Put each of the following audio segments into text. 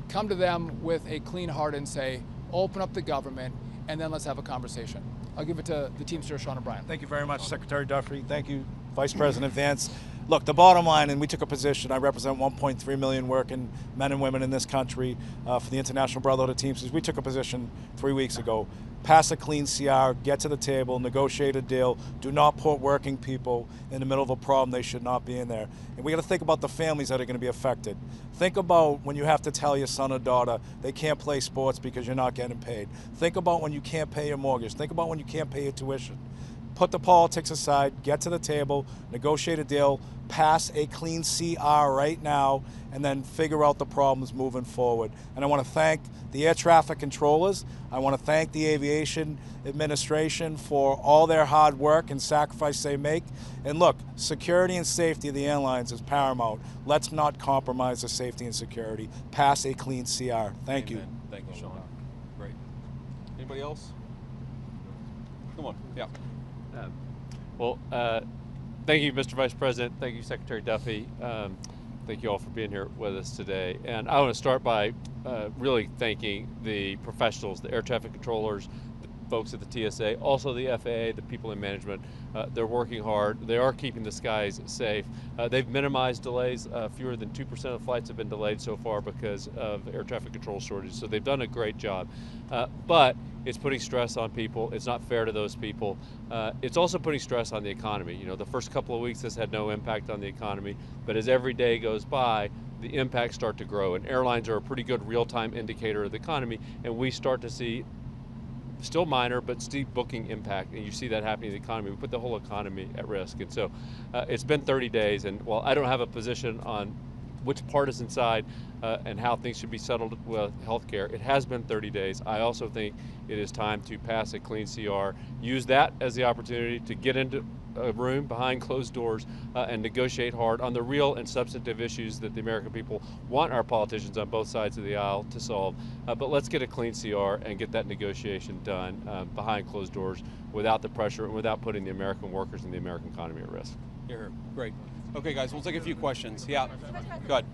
come to them with a clean heart and say, open up the government, and then let's have a conversation. I'll give it to the Teamster, Sean O'Brien. Thank you very much, Secretary Duffy. Thank you, Vice President Vance. Look, the bottom line, and we took a position, I represent 1.3 million working men and women in this country for the International Brotherhood of Teamsters. We took a position 3 weeks ago. Pass a clean CR, get to the table, negotiate a deal. Do not put working people in the middle of a problem they should not be in there. And we got to think about the families that are going to be affected. Think about when you have to tell your son or daughter they can't play sports because you're not getting paid. Think about when you can't pay your mortgage. Think about when you can't pay your tuition. Put the politics aside, get to the table, negotiate a deal, pass a clean CR right now, and then figure out the problems moving forward. And I want to thank the air traffic controllers. I want to thank the Aviation Administration for all their hard work and sacrifice they make. And look, security and safety of the airlines is paramount. Let's not compromise the safety and security. Pass a clean CR. Thank you. Thank you, Sean. Great. Anybody else? Come on. Yeah. Thank you, Mr. Vice President. Thank you, Secretary Duffy. Thank you all for being here with us today. And I want to start by really thanking the professionals, the air traffic controllers, the folks at the TSA, also the FAA, the people in management. They're working hard. They are keeping the skies safe. They've minimized delays. Fewer than 2% of flights have been delayed so far because of air traffic control shortages. So they've done a great job. But it's putting stress on people. It's not fair to those people. It's also putting stress on the economy. You know, the first couple of weeks this had no impact on the economy, but as every day goes by, the impacts start to grow. And airlines are a pretty good real-time indicator of the economy, and we start to see still minor, but steep booking impact, and you see that happening in the economy. We put the whole economy at risk. And so it's been 30 days, and while I don't have a position on which partisan side and how things should be settled with healthcare, it has been 30 days. I also think it is time to pass a clean CR, use that as the opportunity to get into a room behind closed doors and negotiate hard on the real and substantive issues that the American people want our politicians on both sides of the aisle to solve. But let's get a clean CR and get that negotiation done behind closed doors without the pressure and without putting the American workers and the American economy at risk. Here, great. Okay, guys, we'll take a few questions. Yeah, go ahead.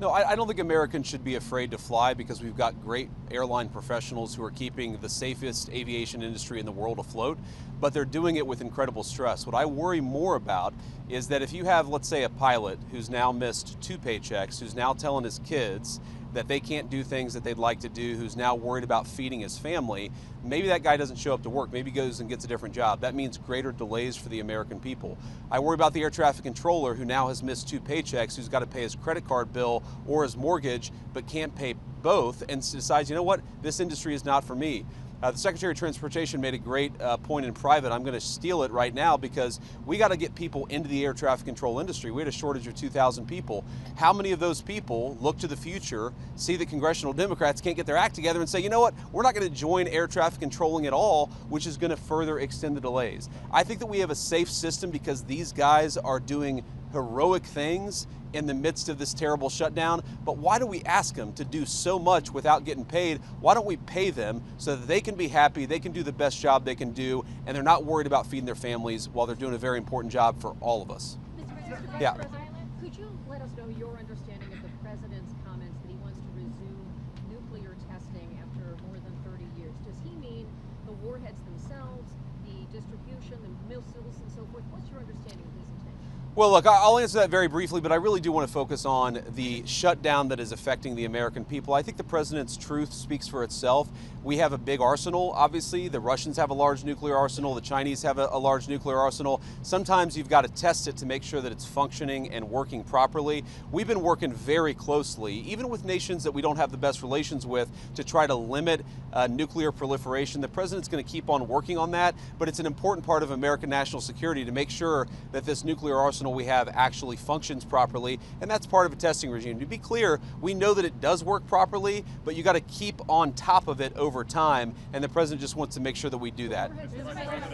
No, I don't think Americans should be afraid to fly because we've got great airline professionals who are keeping the safest aviation industry in the world afloat, but they're doing it with incredible stress. What I worry more about is that if you have, let's say, a pilot who's now missed 2 paychecks, who's now telling his kids that they can't do things that they'd like to do, who's now worried about feeding his family, maybe that guy doesn't show up to work, maybe he goes and gets a different job. That means greater delays for the American people. I worry about the air traffic controller who now has missed 2 paychecks, who's got to pay his credit card bill or his mortgage, but can't pay both and decides, you know what, this industry is not for me. The Secretary of Transportation made a great point in private. I'm going to steal it right now because we got to get people into the air traffic control industry. We had a shortage of 2,000 people. How many of those people look to the future, see that congressional Democrats can't get their act together and say, you know what, we're not going to join air traffic controlling at all, which is going to further extend the delays. I think that we have a safe system because these guys are doing heroic things in the midst of this terrible shutdown, but why do we ask them to do so much without getting paid? Why don't we pay them so that they can be happy, they can do the best job they can do, and they're not worried about feeding their families while they're doing a very important job for all of us? Mr. Yeah. President, could you let us know your understanding of the President's comments that he wants to resume nuclear testing after more than 30 years? Does he mean the warheads themselves, the distribution, the missiles, and so forth? What's your understanding of his intention? Well, look, I'll answer that very briefly, but I really do want to focus on the shutdown that is affecting the American people. I think the President's truth speaks for itself. We have a big arsenal, obviously. The Russians have a large nuclear arsenal. The Chinese have a large nuclear arsenal. Sometimes you've got to test it to make sure that it's functioning and working properly. We've been working very closely, even with nations that we don't have the best relations with, to try to limit nuclear proliferation. The President's going to keep on working on that, but it's an important part of American national security to make sure that this nuclear arsenal we have actually functions properly, and that's part of a testing regime. To be clear, we know that it does work properly, but you got to keep on top of it over time, and the President just wants to make sure that we do that.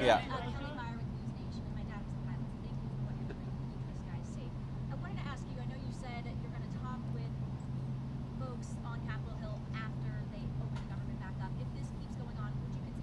Yeah. On Capitol Hill after they open the government back up. If this keeps going on, would you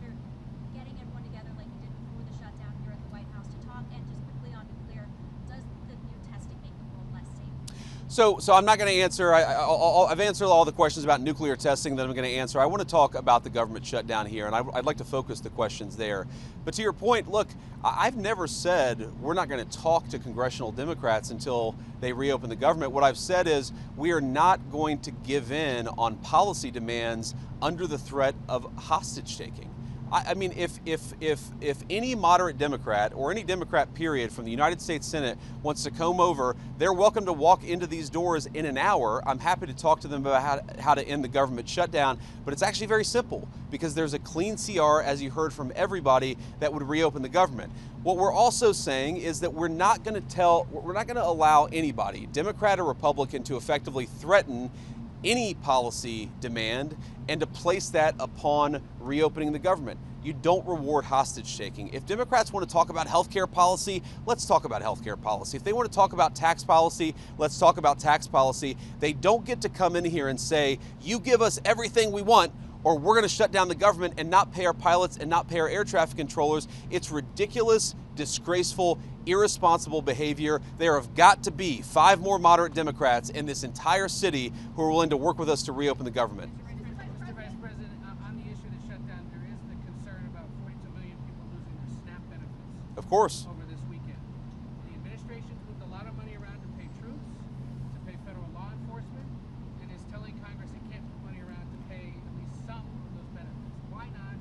So I'm not going to answer. I've answered all the questions about nuclear testing that I'm going to answer. I want to talk about the government shutdown here, and I'd like to focus the questions there. But to your point, look, I've never said we're not going to talk to congressional Democrats until they reopen the government. What I've said is we are not going to give in on policy demands under the threat of hostage taking. I mean, if any moderate Democrat or any Democrat period from the United States Senate wants to come over, they're welcome to walk into these doors in an hour. I'm happy to talk to them about how to end the government shutdown, but it's actually very simple because there's a clean CR, as you heard from everybody, that would reopen the government. What we're also saying is that we're not going to allow anybody, Democrat or Republican, to effectively threaten any policy demand and to place that upon reopening the government. You don't reward hostage taking. If Democrats want to talk about healthcare policy, let's talk about healthcare policy. If they want to talk about tax policy, let's talk about tax policy. They don't get to come in here and say, you give us everything we want, or we're going to shut down the government and not pay our pilots and not pay our air traffic controllers. It's ridiculous, disgraceful, irresponsible behavior. There have got to be 5 more moderate Democrats in this entire city who are willing to work with us to reopen the government. Mr. Vice President, on the issue of the shutdown, there is the concern about 42 million people losing their SNAP benefits. Of course. Over this weekend. The administration's moved a lot of money around to pay troops, to pay federal law enforcement, and is telling Congress it can't move money around to pay at least some of those benefits. Why not?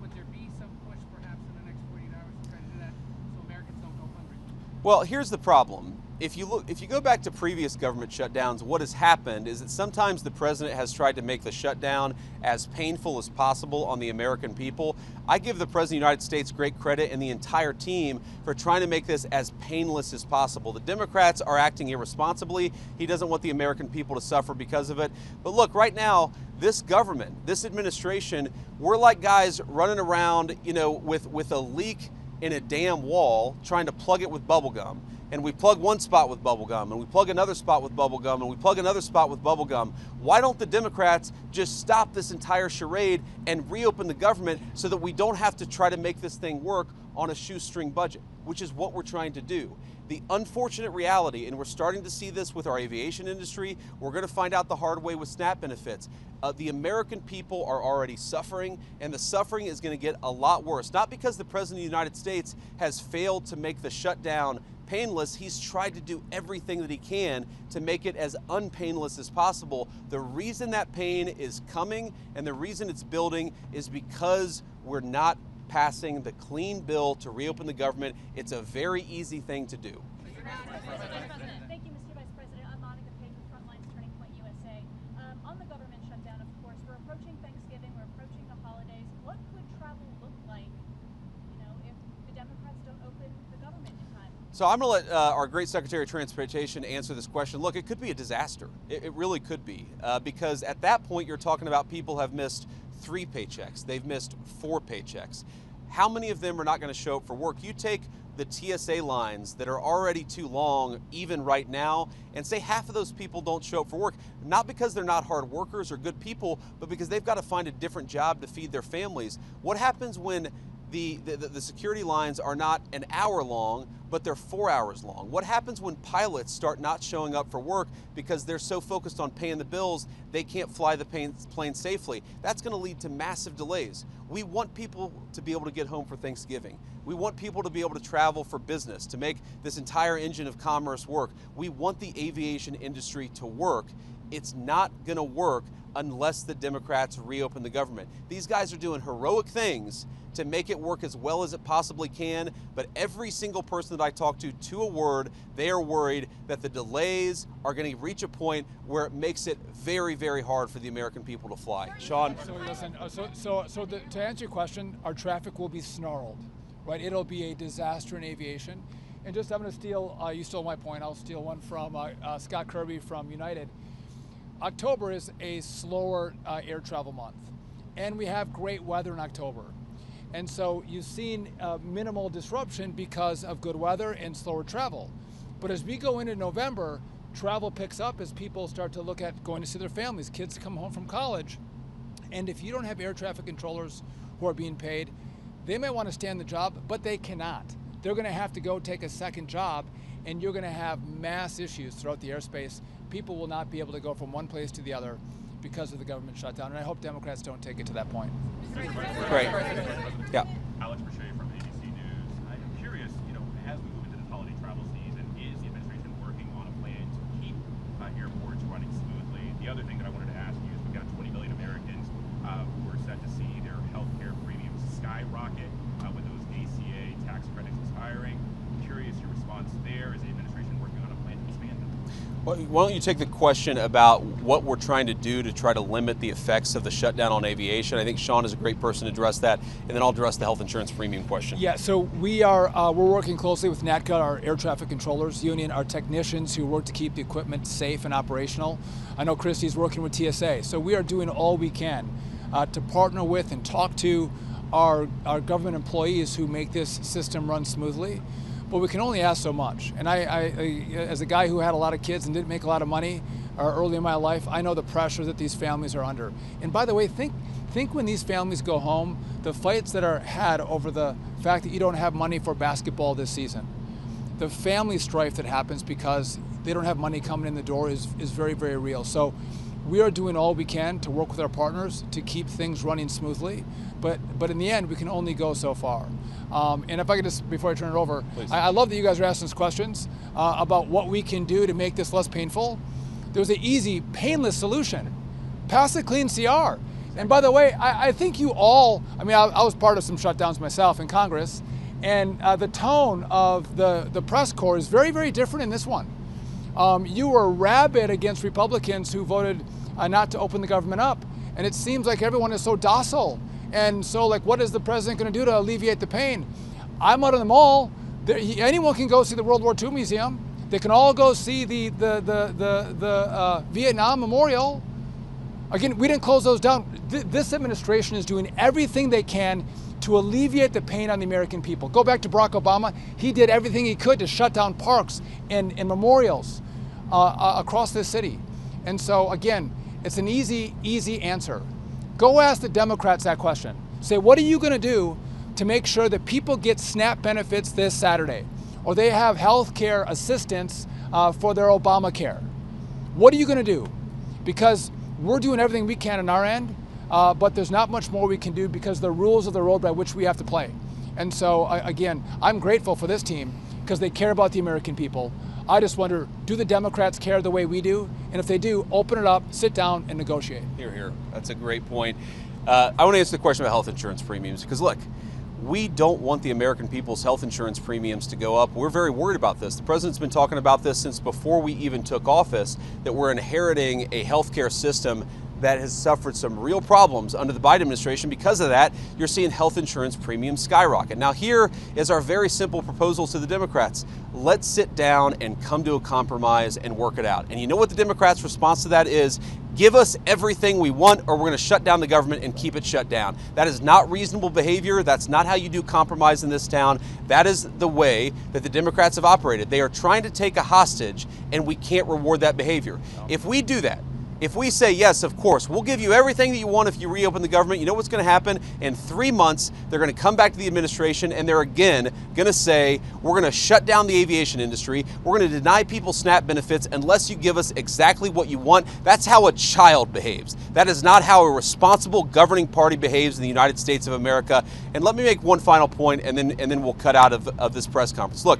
Would there be some push perhaps in the next 48 hours to try to do that so Americans don't go hungry? Well, here's the problem. If you go back to previous government shutdowns, what has happened is that sometimes the president has tried to make the shutdown as painful as possible on the American people. I give the president of the United States great credit and the entire team for trying to make this as painless as possible. The Democrats are acting irresponsibly. He doesn't want the American people to suffer because of it. But look, right now, this government, this administration, we're like guys running around, with a leak in a damn wall, trying to plug it with bubble gum. And we plug one spot with bubble gum, and we plug another spot with bubble gum, and we plug another spot with bubble gum. Why don't the Democrats just stop this entire charade and reopen the government so that we don't have to try to make this thing work on a shoestring budget, which is what we're trying to do. The unfortunate reality, and we're starting to see this with our aviation industry, we're going to find out the hard way with SNAP benefits. The American people are already suffering, and the suffering is going to get a lot worse. Not because the President of the United States has failed to make the shutdown painless. He's tried to do everything that he can to make it as unpainless as possible. The reason that pain is coming and the reason it's building is because we're not passing the clean bill to reopen the government. It's a very easy thing to do. Thank you, Mr. Vice President. I'm Monica Page with Frontlines Turning Point USA. On the government shutdown, of course, we're approaching Thanksgiving, we're approaching the holidays. What could travel look like, if the Democrats don't open the government in time? So I'm going to let our great Secretary of Transportation answer this question. Look, it could be a disaster. It really could be, because at that point you're talking about people have missed 3 paychecks. They've missed 4 paychecks. How many of them are not going to show up for work? You take the TSA lines that are already too long, even right now, and say half of those people don't show up for work, not because they're not hard workers or good people, but because they've got to find a different job to feed their families. What happens when the security lines are not an hour long, but they're 4 hours long? What happens when pilots start not showing up for work because they're so focused on paying the bills they can't fly the plane safely? That's going to lead to massive delays. We want people to be able to get home for Thanksgiving. We want people to be able to travel for business, to make this entire engine of commerce work. We want the aviation industry to work. It's not going to work unless the Democrats reopen the government. These guys are doing heroic things to make it work as well as it possibly can, but every single person that I talk to a word, they are worried that the delays are going to reach a point where it makes it very, very hard for the American people to fly. Sean? So listen, to answer your question, our traffic will be snarled, right? It'll be a disaster in aviation. And just, I'm going to steal, you stole my point, I'll steal one from Scott Kirby from United. October is a slower air travel month, and we have great weather in October. And so you've seen minimal disruption because of good weather and slower travel. But as we go into November, travel picks up as people start to look at going to see their families, kids come home from college. And if you don't have air traffic controllers who are being paid, they may want to stay on the job, but they cannot. They're going to have to go take a second job, and you're going to have mass issues throughout the airspace people will not be able to go from one place to the other because of the government shutdown, and I hope Democrats don't take it to that point. Great. Yeah. Alex Brachet from ABC News. I'm curious, as we move into this holiday travel season, is the administration working on a plan to keep airports running smoothly? The other thing that I wanted to ask you is we've got 20 million Americans who are set to see their health care premiums skyrocket with those ACA tax credits expiring. I'm curious your response there. Is the administration working on a plan to expand them? Well, why don't you take the question about what we're trying to do to try to limit the effects of the shutdown on aviation? I think Sean is a great person to address that, and then I'll address the health insurance premium question. Yeah, so we're working closely with NATCA, our air traffic controllers union, our technicians who work to keep the equipment safe and operational. I know Christy's working with TSA, so we are doing all we can to partner with and talk to our government employees who make this system run smoothly. But we can only ask so much. And I, as a guy who had a lot of kids and didn't make a lot of money early in my life, I know the pressure that these families are under. And by the way, think when these families go home, the fights that are had over the fact that you don't have money for basketball this season. The family strife that happens because they don't have money coming in the door is very, very real. So we are doing all we can to work with our partners to keep things running smoothly. But in the end, we can only go so far. And if I could just, before I turn it over, I love that you guys are asking us questions about what we can do to make this less painful. There's an easy, painless solution. Pass a clean CR. And by the way, I think you all, I was part of some shutdowns myself in Congress, and the tone of the press corps is very, very different in this one. You were rabid against Republicans who voted not to open the government up, and it seems like everyone is so docile. And so, what is the president going to do to alleviate the pain? I'm out of the mall. Anyone can go see the World War II Museum. They can all go see the Vietnam Memorial. Again, we didn't close those down. This administration is doing everything they can to alleviate the pain on the American people. Go back to Barack Obama. He did everything he could to shut down parks and memorials across this city. And so, again, it's an easy answer. Go ask the Democrats that question. Say, what are you going to do to make sure that people get SNAP benefits this Saturday? Or they have health care assistance for their Obamacare? What are you going to do? Because we're doing everything we can on our end, but there's not much more we can do because the rules of the road by which we have to play. And so, again, I'm grateful for this team because they care about the American people. I just wonder, do the Democrats care the way we do? And if they do, open it up, sit down, and negotiate. Hear, hear. That's a great point. I want to answer the question about health insurance premiums because, look, we don't want the American people's health insurance premiums to go up. We're very worried about this. The president's been talking about this since before we even took office, that we're inheriting a healthcare system that has suffered some real problems under the Biden administration. Because of that, you're seeing health insurance premiums skyrocket. Now, here is our very simple proposal to the Democrats. Let's sit down and come to a compromise and work it out. And you know what the Democrats' response to that is? Give us everything we want or we're going to shut down the government and keep it shut down. That is not reasonable behavior. That's not how you do compromise in this town. That is the way that the Democrats have operated. They are trying to take a hostage and we can't reward that behavior. If we do that, if we say, yes, of course, we'll give you everything that you want if you reopen the government, you know what's going to happen? In 3 months, they're going to come back to the administration and they're again going to say, we're going to shut down the aviation industry. We're going to deny people SNAP benefits unless you give us exactly what you want. That's how a child behaves. That is not how a responsible governing party behaves in the United States of America. And let me make one final point and then we'll cut out of this press conference. Look,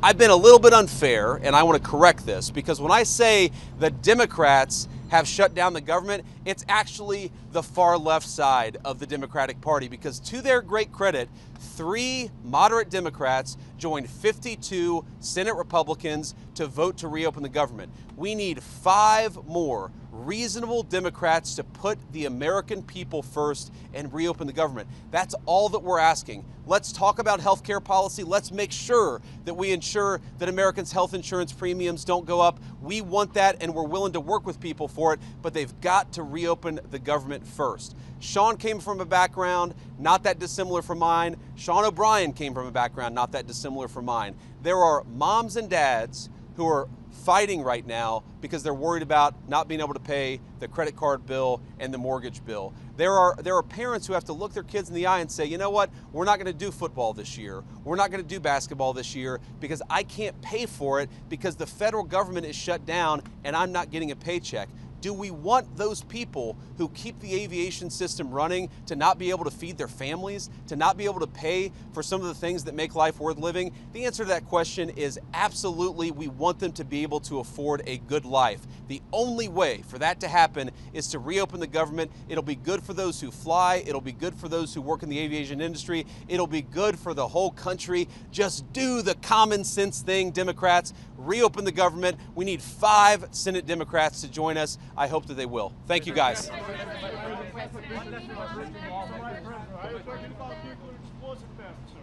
I've been a little bit unfair, and I want to correct this, because when I say the Democrats have shut down the government, it's actually the far left side of the Democratic Party, because to their great credit, 3 moderate Democrats joined 52 Senate Republicans to vote to reopen the government. We need 5 more reasonable Democrats to put the American people first and reopen the government. That's all that we're asking. Let's talk about health care policy. Let's make sure that we ensure that Americans' health insurance premiums don't go up. We want that, and we're willing to work with people for it, but they've got to reopen the government first. Sean came from a background not that dissimilar from mine. Sean O'Brien came from a background not that dissimilar from mine. There are moms and dads who are fighting right now because they're worried about not being able to pay the credit card bill and the mortgage bill. There are parents who have to look their kids in the eye and say, you know what, we're not going to do football this year. We're not going to do basketball this year because I can't pay for it because the federal government is shut down and I'm not getting a paycheck. Do we want those people who keep the aviation system running to not be able to feed their families, to not be able to pay for some of the things that make life worth living? The answer to that question is absolutely, we want them to be able to afford a good life. The only way for that to happen is to reopen the government. It'll be good for those who fly. It'll be good for those who work in the aviation industry. It'll be good for the whole country. Just do the common sense thing, Democrats. Reopen the government. We need 5 Senate Democrats to join us. I hope that they will. Thank you, guys. I was talking about nuclear explosive weapons, sir.